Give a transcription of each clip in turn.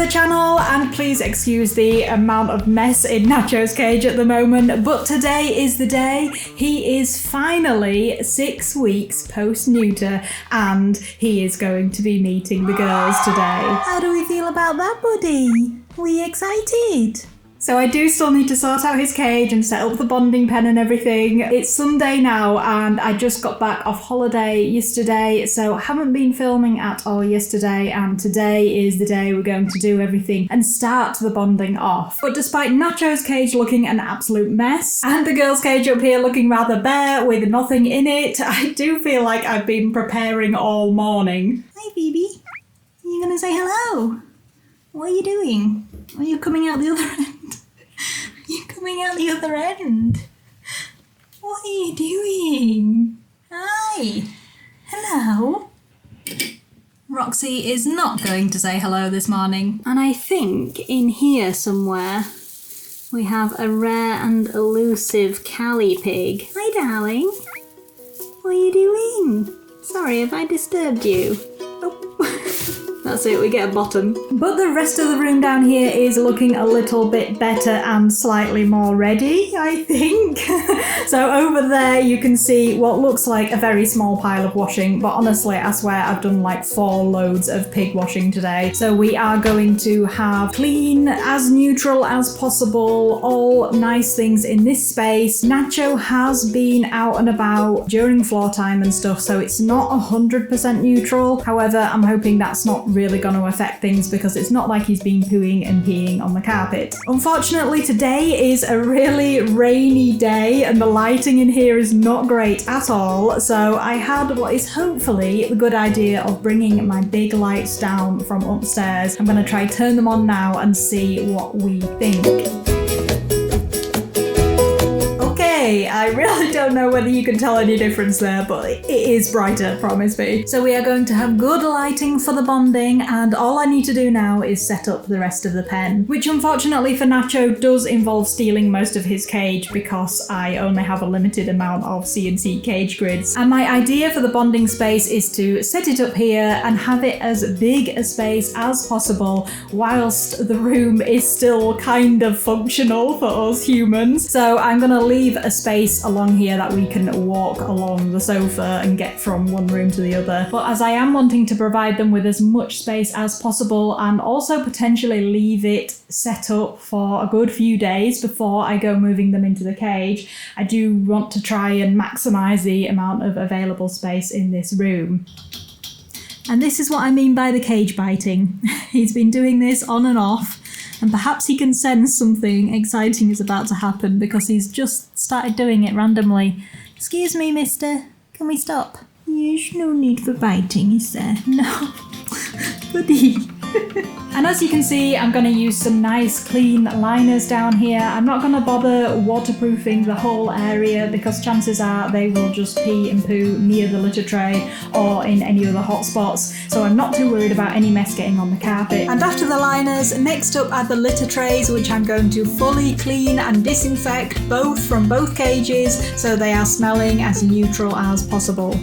the channel, and please excuse the amount of mess in Nacho's cage at the moment, but today is the day. He is finally 6 weeks post-neuter, and he is going to be meeting the girls today. How do we feel about that, buddy? We excited? So I do still need to sort out his cage and set up the bonding pen and everything. It's Sunday now and I just got back off holiday yesterday, so haven't been filming at all yesterday, and today is the day we're going to do everything and start the bonding off. But despite Nacho's cage looking an absolute mess and the girls' cage up here looking rather bare with nothing in it, I do feel like I've been preparing all morning. Hi Phoebe, are you gonna say hello? What are you doing? Are you coming out the other end? You're coming out the other end. What are you doing? Hi. Hello. Roxy is not going to say hello this morning. And I think in here somewhere we have a rare and elusive Callie pig. Hi, darling. What are you doing? Sorry, have I disturbed you? Oh. That's it, we get a bottom. But the rest of the room down here is looking a little bit better and slightly more ready, I think. So over there you can see what looks like a very small pile of washing, but honestly I swear I've done like 4 loads of pig washing today. So we are going to have clean, as neutral as possible, all nice things in this space. Nacho has been out and about during floor time and stuff, so it's not 100% neutral. However, I'm hoping that's not really going to affect things because it's not like he's been pooing and peeing on the carpet. Unfortunately, today is a really rainy day and the lighting in here is not great at all, so I had what is hopefully the good idea of bringing my big lights down from upstairs. I'm going to try turn them on now and see what we think. I really don't know whether you can tell any difference there, but it is brighter, promise me. So we are going to have good lighting for the bonding, and all I need to do now is set up the rest of the pen, which unfortunately for Nacho does involve stealing most of his cage because I only have a limited amount of CNC cage grids. And my idea for the bonding space is to set it up here and have it as big a space as possible whilst the room is still kind of functional for us humans. So I'm gonna leave a space along here that we can walk along the sofa and get from one room to the other. But as I am wanting to provide them with as much space as possible and also potentially leave it set up for a good few days before I go moving them into the cage, I do want to try and maximise the amount of available space in this room. And this is what I mean by the cage biting. He's been doing this on and off, and perhaps he can sense something exciting is about to happen because he's just started doing it randomly. Excuse me, mister, can we stop? There's no need for biting, is there? No. Buddy. And as you can see, I'm going to use some nice clean liners down here. I'm not going to bother waterproofing the whole area because chances are they will just pee and poo near the litter tray or in any other hot spots. So I'm not too worried about any mess getting on the carpet. And after the liners, next up are the litter trays, which I'm going to fully clean and disinfect both from both cages so they are smelling as neutral as possible.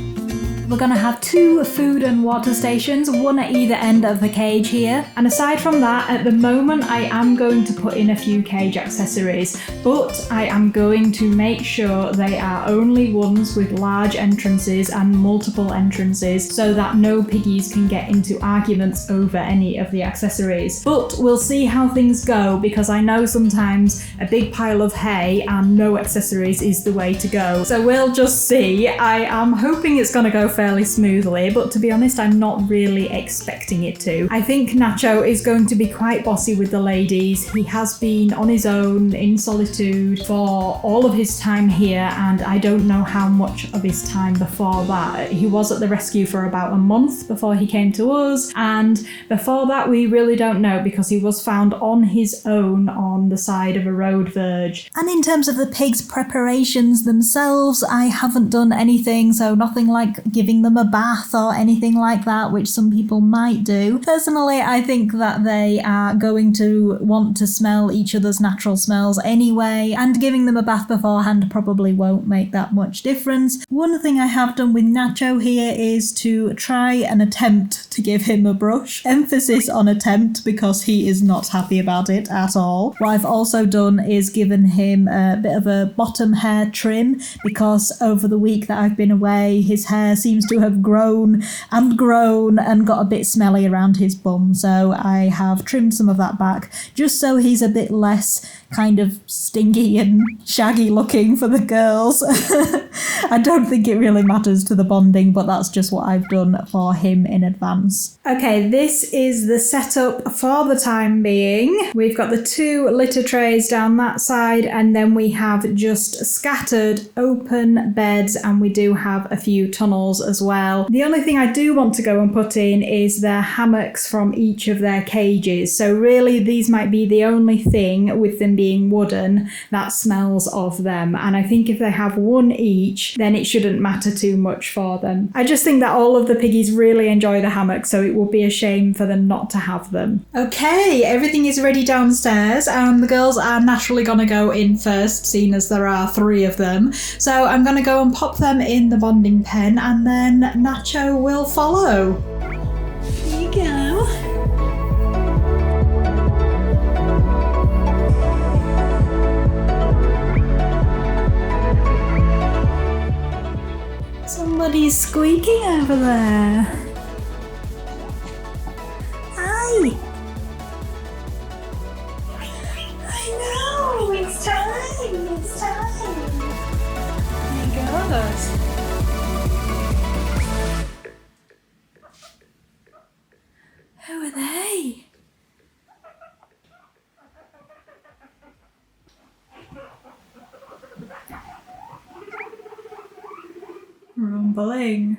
We're going to have 2 food and water stations, one at either end of the cage here. And aside from that, at the moment I am going to put in a few cage accessories, but I am going to make sure they are only ones with large entrances and multiple entrances so that no piggies can get into arguments over any of the accessories. But we'll see how things go because I know sometimes a big pile of hay and no accessories is the way to go. So we'll just see. I am hoping it's going to go fairly smoothly, but to be honest, I'm not really expecting it to. I think Nacho is going to be quite bossy with the ladies. He has been on his own in solitude for all of his time here, and I don't know how much of his time before that. He was at the rescue for about a month before he came to us, and before that we really don't know because he was found on his own on the side of a road verge. And in terms of the pigs' preparations themselves, I haven't done anything, so nothing like giving them a bath or anything like that, which some people might do. Personally, I think that they are going to want to smell each other's natural smells anyway, and giving them a bath beforehand probably won't make that much difference. One thing I have done with Nacho here is to try and attempt to give him a brush. Emphasis on attempt because he is not happy about it at all. What I've also done is given him a bit of a bottom hair trim because over the week that I've been away, his hair seems to have grown and got a bit smelly around his bum. So I have trimmed some of that back just so he's a bit less kind of stinky and shaggy looking for the girls. I don't think it really matters to the bonding, but that's just what I've done for him in advance. Okay, this is the setup for the time being. We've got the 2 litter trays down that side, and then we have just scattered open beds, and we do have a few tunnels as well. The only thing I do want to go and put in is their hammocks from each of their cages. So really these might be the only thing, with them being wooden, that smells of them. And I think if they have one each, then it shouldn't matter too much for them. I just think that all of the piggies really enjoy the hammocks, so it would be a shame for them not to have them. Okay, everything is ready downstairs, and the girls are naturally gonna go in first, seeing as there are 3 of them. So I'm gonna go and pop them in the bonding pen, and then Nacho will follow. Here you go. Somebody's squeaking over there. Hi! I know! It's time! It's time! There he goes. Who are they? Rumbling.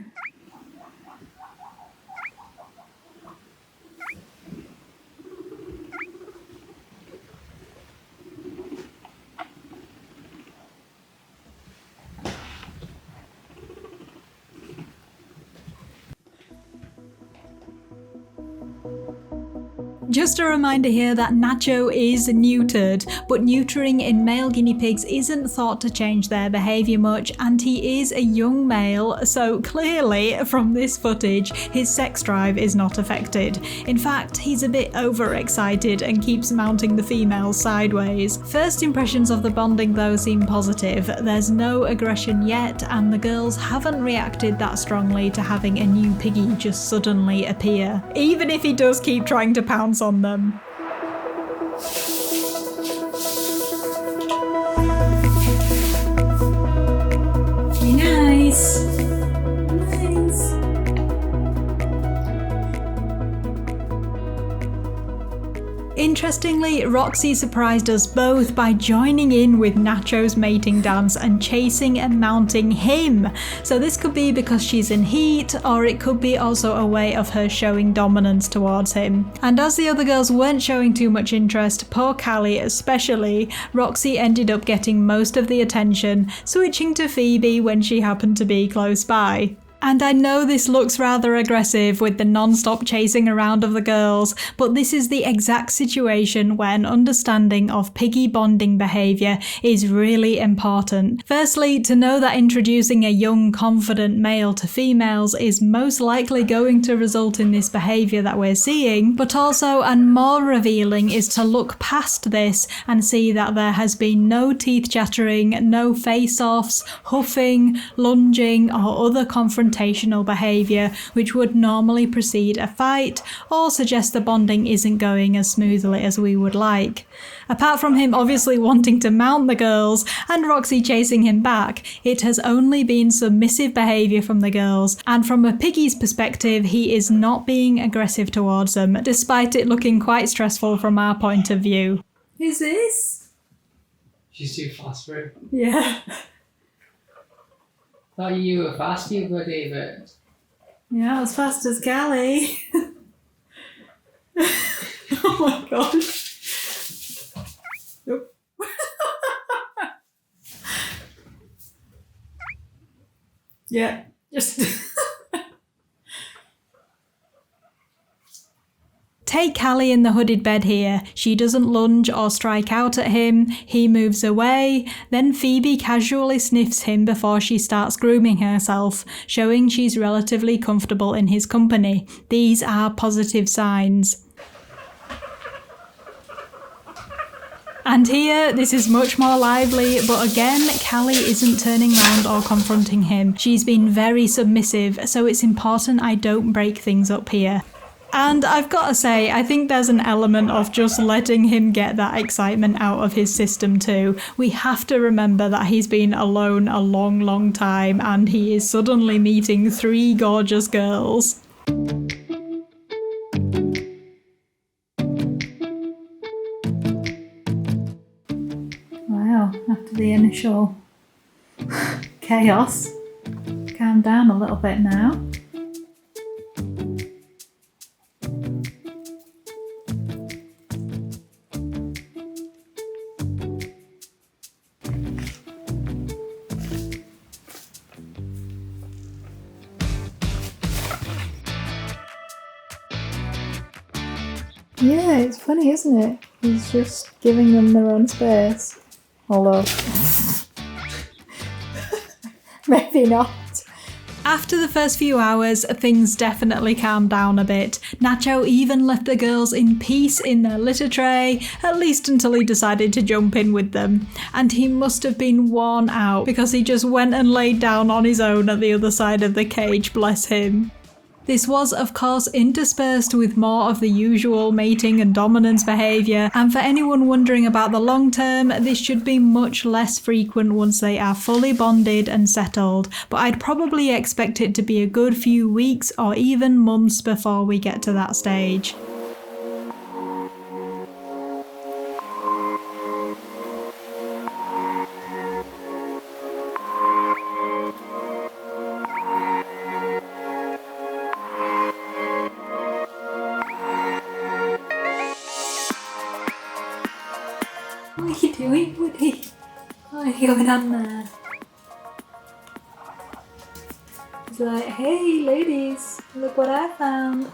Just a reminder here that Nacho is neutered, but neutering in male guinea pigs isn't thought to change their behaviour much, and he is a young male, so clearly from this footage his sex drive is not affected. In fact, he's a bit overexcited and keeps mounting the females sideways. First impressions of the bonding though seem positive. There's no aggression yet, and the girls haven't reacted that strongly to having a new piggy just suddenly appear, even if he does keep trying to pounce on them. Be nice. Nice. Interestingly, Roxy surprised us both by joining in with Nacho's mating dance and chasing and mounting him. So this could be because she's in heat, or it could be also a way of her showing dominance towards him. And as the other girls weren't showing too much interest, poor Callie especially, Roxy ended up getting most of the attention, switching to Phoebe when she happened to be close by. And I know this looks rather aggressive with the non-stop chasing around of the girls, but this is the exact situation where an understanding of piggy bonding behaviour is really important. Firstly, to know that introducing a young, confident male to females is most likely going to result in this behaviour that we're seeing, but also, and more revealing, is to look past this and see that there has been no teeth chattering, no face-offs, huffing, lunging, or other confrontational behaviour which would normally precede a fight or suggest the bonding isn't going as smoothly as we would like. Apart from him obviously wanting to mount the girls and Roxy chasing him back, it has only been submissive behaviour from the girls, and from a piggy's perspective he is not being aggressive towards them, despite it looking quite stressful from our point of view. Who's this? She's too fast for it. Yeah. Thought you were fast, you buddy, but... Yeah, as fast as Callie. Oh my gosh. Nope. Yeah, just... take Callie in the hooded bed here. She doesn't lunge or strike out at him. He moves away. Then Phoebe casually sniffs him before she starts grooming herself, showing she's relatively comfortable in his company. These are positive signs. And here, this is much more lively, but again, Callie isn't turning round or confronting him. She's been very submissive, so it's important I don't break things up here. And I've got to say, I think there's an element of just letting him get that excitement out of his system too. We have to remember that he's been alone a long, long time, and he is suddenly meeting 3 gorgeous girls. Wow, after the initial chaos, calm down a little bit now. Yeah, it's funny, isn't it? He's just giving them their own space. Although, maybe not. After the first few hours, things definitely calmed down a bit. Nacho even left the girls in peace in their litter tray, at least until he decided to jump in with them. And he must have been worn out because he just went and laid down on his own at the other side of the cage, bless him. This was, of course, interspersed with more of the usual mating and dominance behaviour, and for anyone wondering about the long term, this should be much less frequent once they are fully bonded and settled, but I'd probably expect it to be a good few weeks or even months before we get to that stage. What are you doing, Woody? What are you going on there? He's like, hey ladies, look what I found.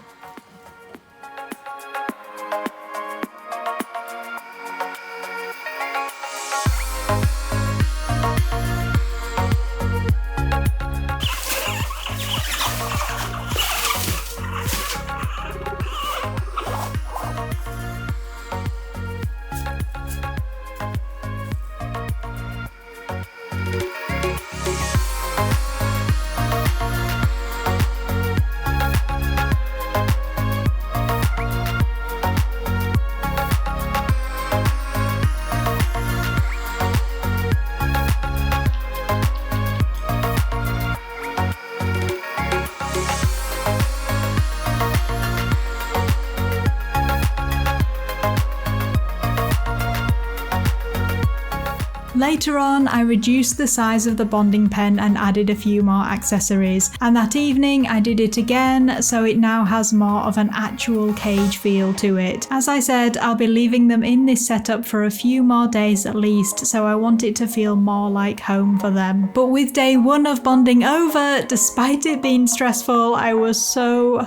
Later on, I reduced the size of the bonding pen and added a few more accessories, and that evening I did it again, so it now has more of an actual cage feel to it. As I said, I'll be leaving them in this setup for a few more days at least, so I want it to feel more like home for them. But with day 1 of bonding over, despite it being stressful, I was so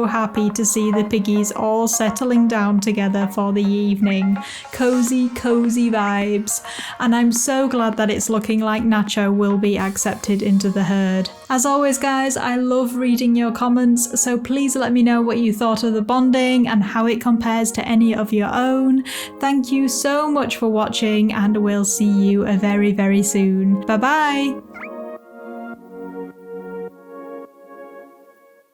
happy to see the piggies all settling down together for the evening. Cozy vibes. And I'm so glad that it's looking like Nacho will be accepted into the herd. As always guys, I love reading your comments, so please let me know what you thought of the bonding and how it compares to any of your own. Thank you so much for watching, and we'll see you very soon. Bye bye!